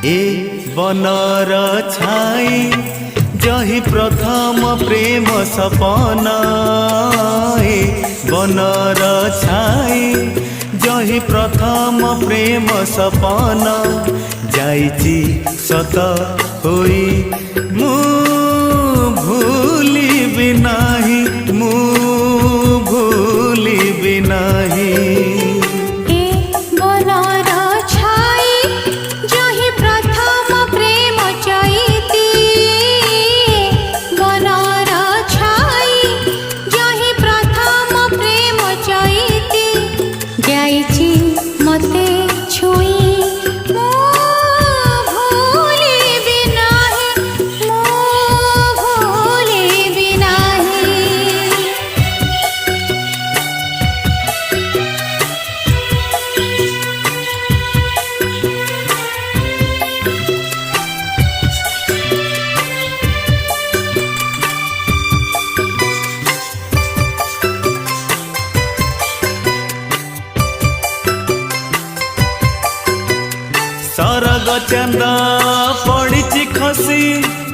ए बनर छाई जही प्रथम प्रेम सपना, ए बनर छाई जही प्रथम प्रेम सपना, जाइची सत होई मु भूलिबि नाही, मु भूलिबि नाही। सरग चंदा पड़ी खसी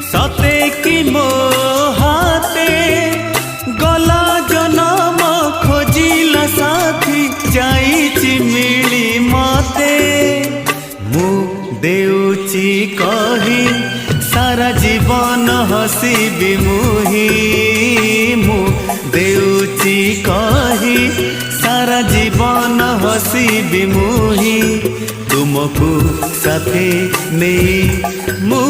सते कि मो हाथे, गला जनम खोजिला साथी जाइची मिली मते। मु देउची कही सारा जीवन हसीबी मुही, मु देउची कही सारा जीवन हसीबी मुही, तुमको साथे नहीं मु